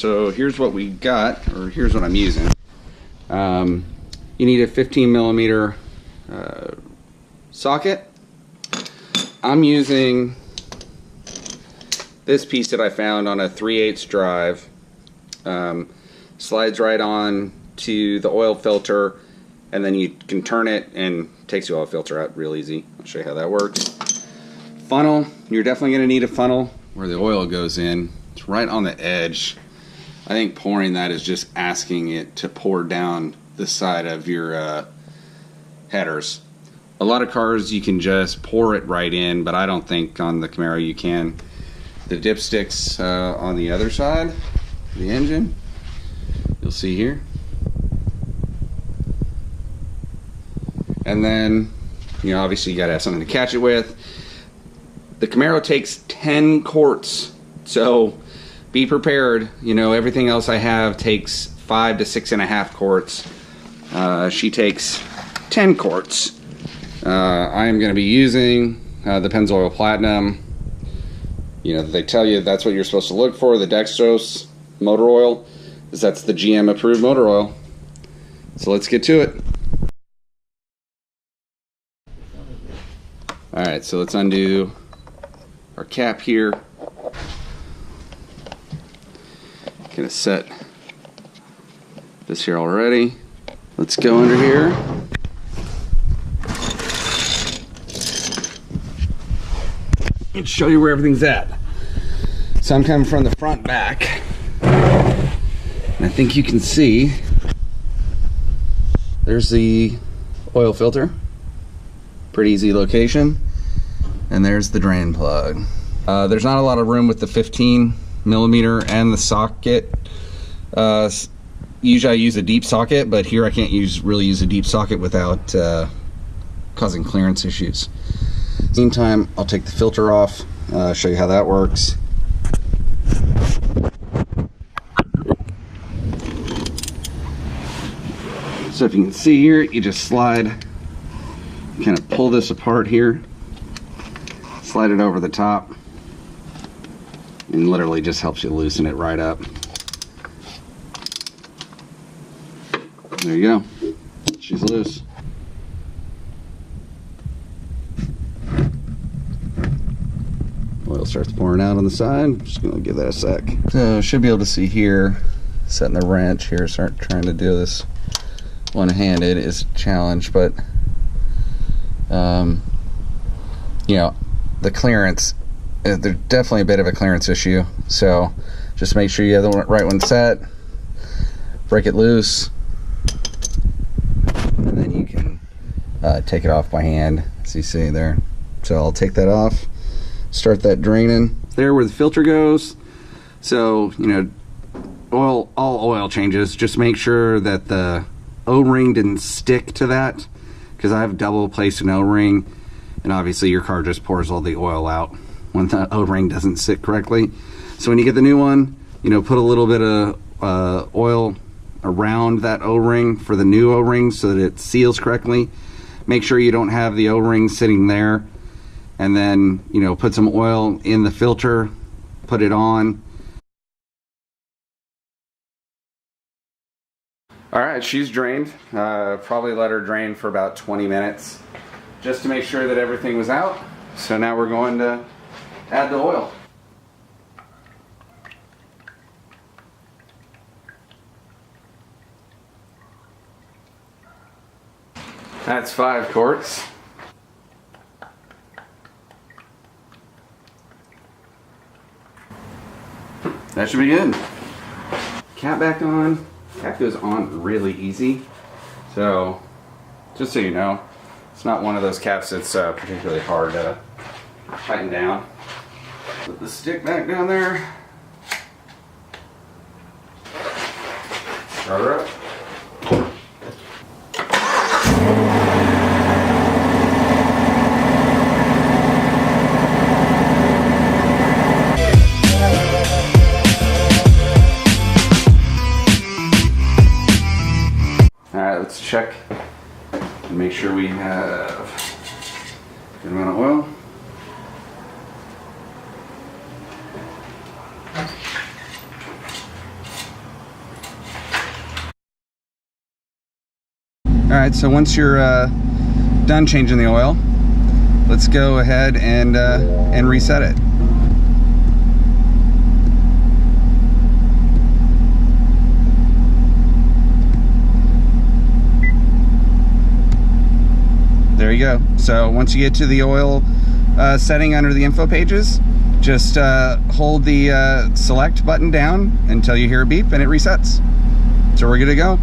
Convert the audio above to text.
So here's what we got, or here's what I'm using. You need a 15 millimeter socket. I'm using this piece that I found on a 3/8 drive. Slides right on to the oil filter, and then you can turn it and it takes the oil filter out real easy. I'll show you how that works. Funnel, you're definitely going to need a funnel where the oil goes in. It's right on the edge. I think pouring that is just asking it to pour down the side of your headers. A lot of cars you can just pour it right in, but I don't think on the Camaro you can. The dipsticks on the other side of the engine, you'll see here. And then, you know, obviously you gotta have something to catch it with. The Camaro takes 10 quarts, so be prepared. You know, everything else I have takes 5 to 6.5 quarts. She takes 10 quarts. I am going to be using the Pennzoil Platinum. You know, they tell you that's what you're supposed to look for, the DexOS motor oil, because that's the GM approved motor oil. So let's get to it. Alright, so let's undo our cap here. Gonna set this here already. Let's go under here. And show you where everything's at. So I'm coming from the front back. And I think you can see there's the oil filter. Pretty easy location. And there's the drain plug. There's not a lot of room with the 15 millimeter and the socket. Usually I use a deep socket, but here I can't really use a deep socket without causing clearance issues. Meantime, I'll take the filter off, show you how that works. So if you can see here, you just slide, kind of pull this apart here, slide it over the top, and literally just helps you loosen it right up. There you go. She's loose. Oil starts pouring out on the side. Just gonna give that a sec. So should be able to see here, setting the wrench here, start trying to do this one-handed is a challenge, but you know, the clearance, there's definitely a bit of a clearance issue, so just make sure you have the right one set, break it loose, and then you can take it off by hand, as you see there. So I'll take that off, start that draining. There where the filter goes. So, you know, all oil changes, just make sure that the O-ring didn't stick to that, because I've double placed an O-ring, and obviously your car just pours all the oil out when the O-ring doesn't sit correctly. So when you get the new one, you know, put a little bit of oil around that O-ring for the new O-ring so that it seals correctly. Make sure you don't have the O-ring sitting there, and then, you know, put some oil in the filter, put it on. All right, she's drained. Probably let her drain for about 20 minutes just to make sure that everything was out. So now we're going to add the oil. That's 5 quarts. That should be good. Cap back on. Cap goes on really easy. So, just so you know, it's not one of those caps that's particularly hard to tighten down. Put the stick back down there. Start her up. Alright, let's check and make sure we have a good amount of oil. Alright, so once you're done changing the oil, let's go ahead and reset it. There you go. So once you get to the oil setting under the info pages, just hold the select button down until you hear a beep and it resets. So we're good to go.